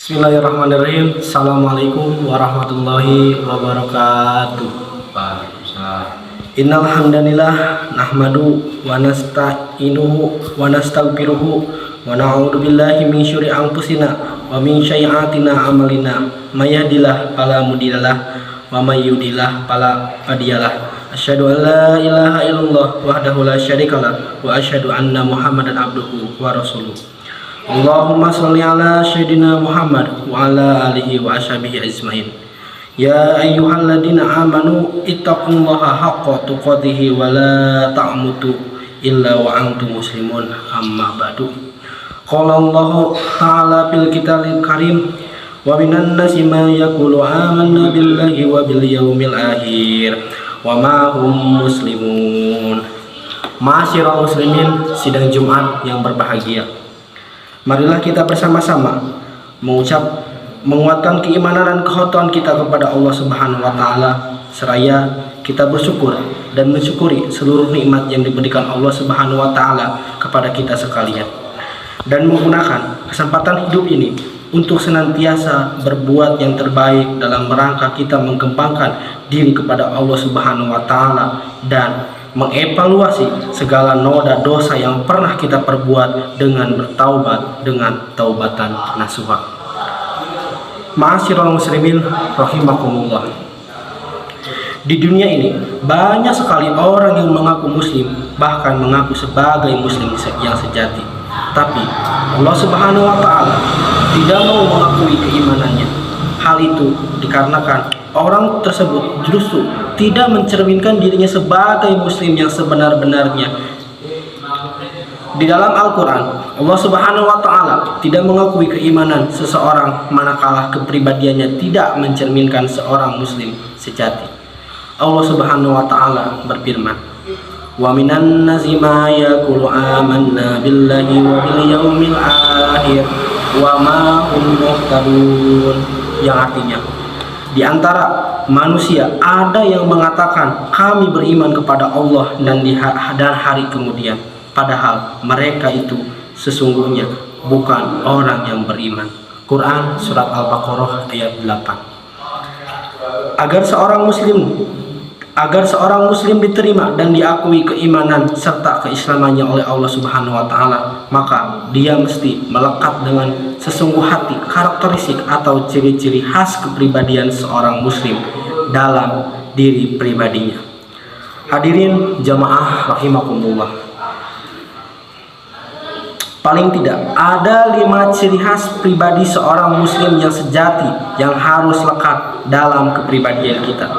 Bismillahirrahmanirrahim. Assalamualaikum warahmatullahi wabarakatuh. Waalaikumsalam. Innal hamdanillah nahmadu wa nasta'inuhu wa nastaghfiruhu wa na'udzu billahi min syururi anfusina wa min sayyi'ati a'malina. May yahdihillahu fala mudhillalah wa may yudhlil fala hadiyalah. Asyhadu an la ilaha illallah wahdahu la syarikalah wa asyhadu anna Muhammadan abduhu wa rasuluh. Allahumma sholli ala sayyidina Muhammad wa ala alihi wa ashabihi ajmain. Ya ayyuhalladzina amanu ittaqullaha haqqa tuqatih wa la ta'mutu illa wa antum muslimun. Amma ba'du. Qala Allah ta'ala fil kitabil karim wa minan nasi ma yaqulu amanna billahi wa bil yaumil akhir wa ma hum muslimun. Ma'asyiral muslimin, sidang Jumat yang berbahagia. Marilah kita bersama-sama menguatkan keimanan dan ketakwaan kita kepada Allah Subhanahu wa taala, seraya kita bersyukur dan mensyukuri seluruh nikmat yang diberikan Allah Subhanahu wa taala kepada kita sekalian, dan menggunakan kesempatan hidup ini untuk senantiasa berbuat yang terbaik dalam rangka kita mengembangkan diri kepada Allah Subhanahu wa taala dan mengevaluasi segala noda dosa yang pernah kita perbuat dengan bertaubat dengan taubatan nasuha. Ma'asyiral muslimin rahimakumullah. Di dunia ini banyak sekali orang yang mengaku muslim, bahkan mengaku sebagai muslim yang sejati. Tapi Allah Subhanahu wa taala tidak mau mengakui keimanannya. Hal itu dikarenakan orang tersebut justru tidak mencerminkan dirinya sebagai muslim yang sebenar-benarnya. Di dalam Al-Quran, Allah Subhanahu wa taala tidak mengakui keimanan seseorang manakala kepribadiannya tidak mencerminkan seorang muslim sejati. Allah Subhanahu wa taala berfirman, "Wa minan nasi ma yaqulu amanna billahi wa bil yaumil akhir wa ma hum muhtadun." Yang artinya, di antara manusia ada yang mengatakan kami beriman kepada Allah dan hari kemudian, padahal mereka itu sesungguhnya bukan orang yang beriman. Quran surat Al-Baqarah ayat 8. Agar seorang muslim diterima dan diakui keimanan serta keislamannya oleh Allah Subhanahu wa taala, maka dia mesti melekat dengan sesungguh hati karakteristik atau ciri-ciri khas kepribadian seorang muslim dalam diri pribadinya. Hadirin jamaah rahimakumullah. Paling tidak ada 5 ciri khas pribadi seorang muslim yang sejati yang harus lekat dalam kepribadian kita.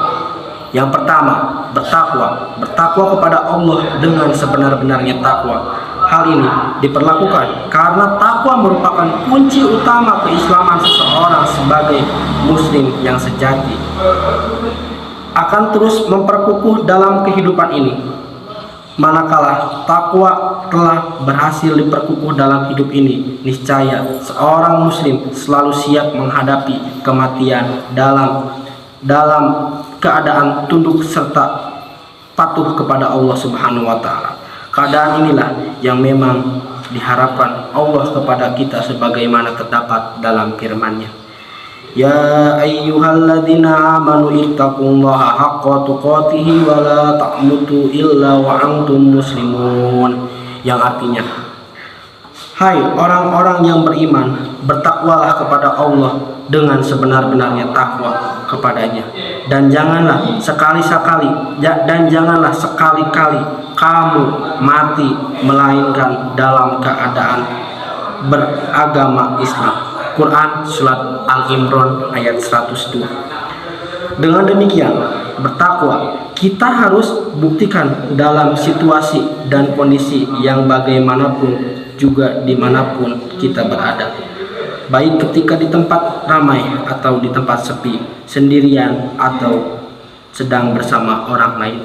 Yang pertama, bertakwa kepada Allah dengan sebenar-benarnya takwa. Hal ini diperlakukan karena takwa merupakan kunci utama keislaman seseorang sebagai muslim yang sejati. Akan terus memperkukuh dalam kehidupan ini. Manakala takwa telah berhasil diperkukuh dalam hidup ini, niscaya seorang muslim selalu siap menghadapi kematian dalam keadaan tunduk serta patuh kepada Allah Subhanahu wa taala. Keadaan inilah yang memang diharapkan Allah kepada kita sebagaimana terdapat dalam firman-Nya. Ya ayyuhalladzina amanu ittaqullaha haqqa tuqatih wa la ta'mutu illa wa antum muslimun. Yang artinya, hai orang-orang yang beriman, bertakwalah kepada Allah dengan sebenar-benarnya takwa kepadanya, dan janganlah sekali-kali kamu mati melainkan dalam keadaan beragama Islam. Quran surat Al-Imran ayat 102. Dengan demikian, bertakwa kita harus buktikan dalam situasi dan kondisi yang bagaimanapun, juga dimanapun kita berada, baik ketika di tempat ramai atau di tempat sepi, sendirian atau sedang bersama orang lain.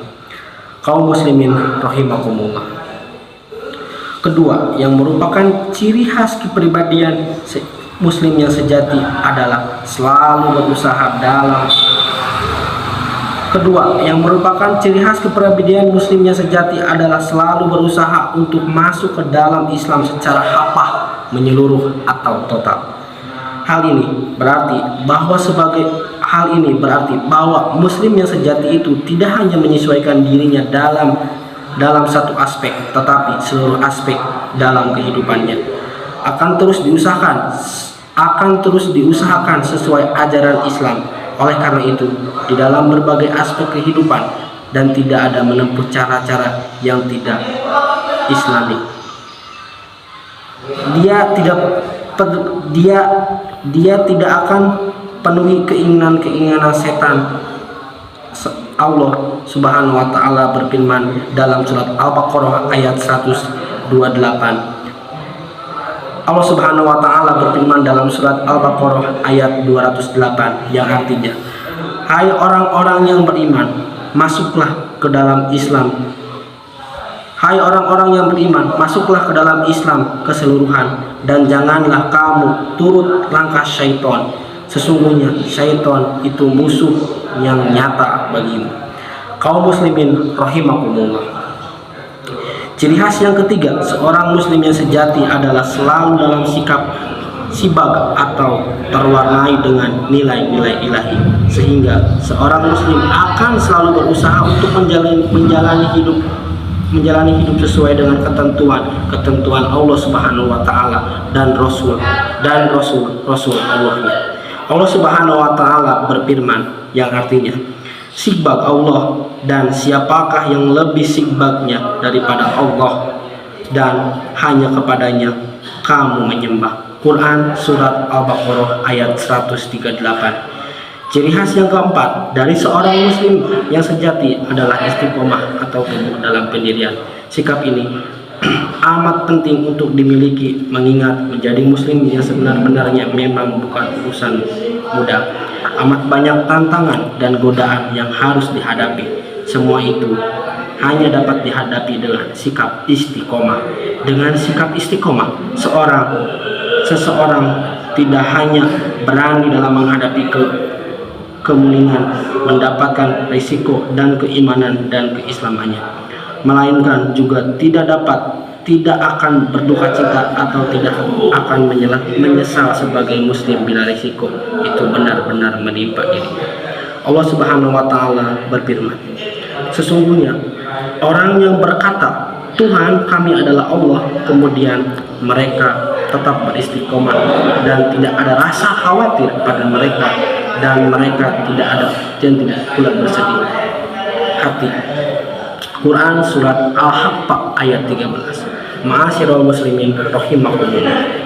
Kaum muslimin rahimakumullah. Kedua, yang merupakan ciri khas kepribadian muslim yang sejati adalah selalu berusaha dalam untuk masuk ke dalam Islam secara hafah, menyeluruh atau total. Hal ini berarti bahwa muslim yang sejati itu tidak hanya menyesuaikan dirinya dalam satu aspek, tetapi seluruh aspek dalam kehidupannya akan terus diusahakan sesuai ajaran Islam. Oleh karena itu, di dalam berbagai aspek kehidupan dan tidak ada menempuh cara-cara yang tidak Islami. Dia tidak akan penuhi keinginan setan. Allah Subhanahu wa taala berfirman dalam surat Al-Baqarah ayat 128. Allah Subhanahu wa taala berfirman dalam surat Al-Baqarah ayat 208 yang artinya, "Hai orang-orang yang beriman, masuklah ke dalam Islam. Hai orang-orang yang beriman, masuklah ke dalam Islam keseluruhan dan janganlah kamu turut langkah syaitan. Sesungguhnya syaitan itu musuh yang nyata bagimu." Kaum muslimin rahimakumullah. Ciri khas yang ketiga, seorang muslim yang sejati adalah selalu dalam sikap sibag atau terwarnai dengan nilai-nilai ilahi, sehingga seorang muslim akan selalu berusaha untuk menjalani hidup sesuai dengan ketentuan Allah Subhanahu wa taala dan rasul Allahnya. Allah Subhanahu wa taala berfirman yang artinya, "Sigbag Allah, dan siapakah yang lebih sigbagnya daripada Allah, dan hanya kepadanya kamu menyembah." Quran surat Al-Baqarah ayat 138. Ciri khas yang keempat dari seorang muslim yang sejati adalah istiqomah atau teguh dalam pendirian. Sikap ini amat penting untuk dimiliki, mengingat menjadi muslim yang sebenar-benarnya memang bukan urusan mudah. Amat banyak tantangan dan godaan yang harus dihadapi. Semua itu hanya dapat dihadapi dengan sikap istiqomah. Dengan sikap istiqomah, seseorang tidak hanya berani dalam menghadapi kemulingan, mendapatkan risiko dan keimanan dan keislamannya, melainkan juga tidak akan berduka cita atau tidak akan menyesal sebagai muslim bila risiko itu benar-benar menimpa diri. Allah Subhanahu wa taala berfirman, "Sesungguhnya orang yang berkata, 'Tuhan kami adalah Allah,' kemudian mereka tetap beristiqomah dan tidak ada rasa khawatir pada mereka, dan mereka tidak pula bersedih hati." Quran surat Al-Haqqah ayat 13. Ma'asyiral muslimin rahimakumullah.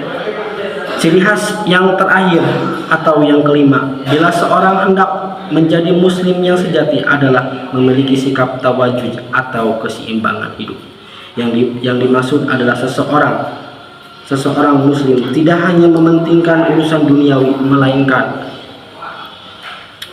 Ciri khas yang terakhir atau yang kelima, bila seorang hendak menjadi muslim yang sejati adalah memiliki sikap tawajud atau keseimbangan hidup. Yang dimaksud adalah seseorang muslim tidak hanya mementingkan urusan duniawi,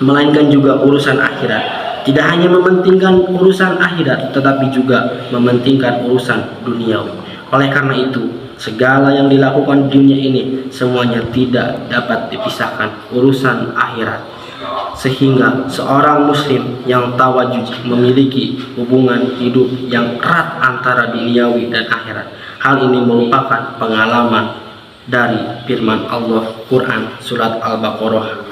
melainkan juga urusan akhirat. Tidak hanya mementingkan urusan akhirat, tetapi juga mementingkan urusan duniawi. Oleh karena itu, segala yang dilakukan di dunia ini semuanya tidak dapat dipisahkan urusan akhirat. Sehingga seorang muslim yang tawajud memiliki hubungan hidup yang erat antara duniawi dan akhirat. Hal ini merupakan pengalaman dari firman Allah Quran surat Al-Baqarah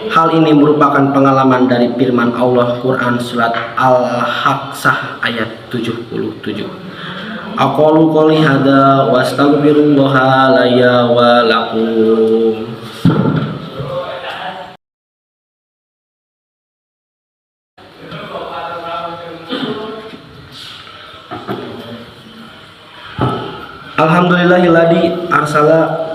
Hal ini merupakan pengalaman dari firman Allah Quran surat Al-Haqqah ayat 77. Aqulu qouli hadza wa astaghfirullaha layya wa lakum. Alhamdulillahilladzi arsala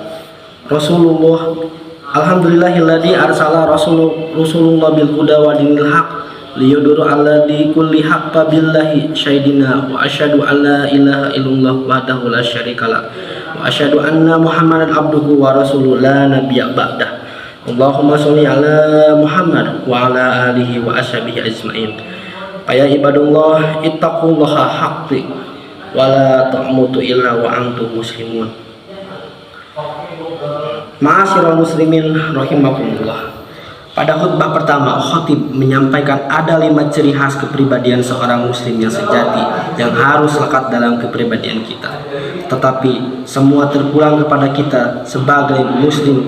Rasulullah bil huda wa dinil haq liyudhira ala di kulli haqqa billahi syahidina wa asyhadu an la ilaha illallah wahdahu la syarikalah wa asyhadu anna Muhammadan abduhu wa rasuluhu la nabiyya ba'dah. Allahumma sholli ala Muhammad wa ala alihi wa ashabihi ajmain. Ya ibadullah, ittaqullaha haqqi wa la tamutu illa wa antum muslimun. Ma'asyiral muslimin rahimakumullah. Pada khutbah pertama, khatib menyampaikan ada 5 ciri khas kepribadian seorang muslim yang sejati yang harus lekat dalam kepribadian kita. Tetapi semua terpulang kepada kita sebagai muslim.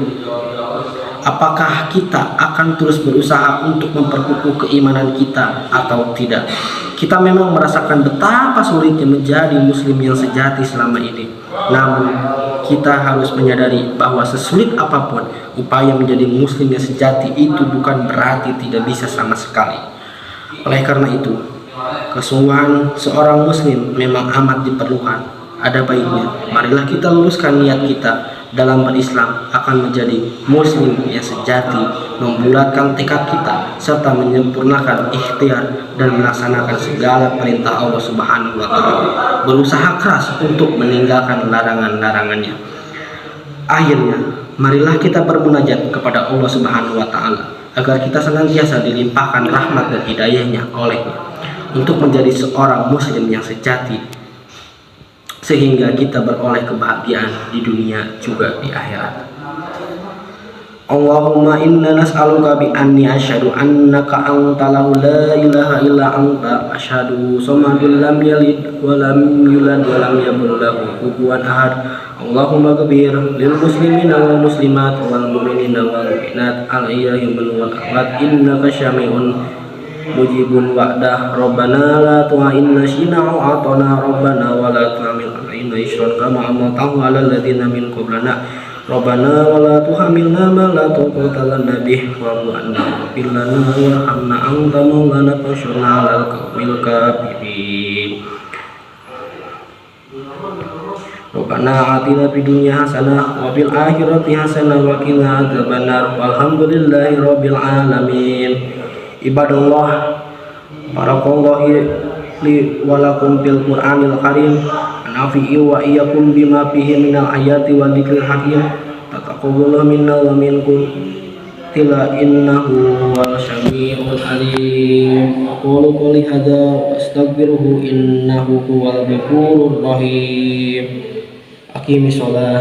Apakah kita akan terus berusaha untuk memperkukuh keimanan kita atau tidak? Kita memang merasakan betapa sulitnya menjadi muslim yang sejati selama ini. Namun, kita harus menyadari bahwa sesulit apapun, upaya menjadi muslim yang sejati itu bukan berarti tidak bisa sama sekali. Oleh karena itu, kesungguhan seorang muslim memang amat diperlukan. Ada baiknya, marilah kita luruskan niat kita dalam berislam akan menjadi muslim yang sejati, membulatkan tekad kita serta menyempurnakan ikhtiar dan melaksanakan segala perintah Allah Subhanahu wa taala, berusaha keras untuk meninggalkan larangan-larangannya. Akhirnya, marilah kita bermunajat kepada Allah Subhanahu wa taala agar kita senantiasa dilimpahkan rahmat dan hidayahnya olehnya untuk menjadi seorang muslim yang sejati, sehingga kita beroleh kebahagiaan di dunia juga di akhirat. Allahumma inna nas'aluka bi anni asyhadu annaka antalahu la ilaha illa anta asyhadu samadun lam yalid wa lam yulad wa lam yakul lahu kufuwan ahad. Allahumma ghfir lil muslimina wal muslimat wal mu'minina wal mu'minat al ahya'i wal amwat innaka syami'un mujibun wa'dah. Rabbana la tu'inna shina atana rabbana wa la tu'amil alaina isran kama amaltahu ala alladziina min qablana Rabbana wa la tuhamilna ma la taqata lana bih wa'fu 'anna waghfir lana warhamna anta maulana fansurna 'alal qaumil kafirin. Rabbana atina fid dunya hasanah wa fil akhirati hasanah wa qina adzabannar walhamdulillahi rabbil alamin. Ibadallah, barakallahu li wa lakum bil Qur'anil karim, nafi'i wa iyyakum bima fihi minal ayati wa dzikril hakim. Taqabbalallahu minna wa minkum tila innahu huwal samiul alim. Aqulu qouli hadza wa astaghfiruhu innahu huwal ghafurur rahim. Aqimis shalah.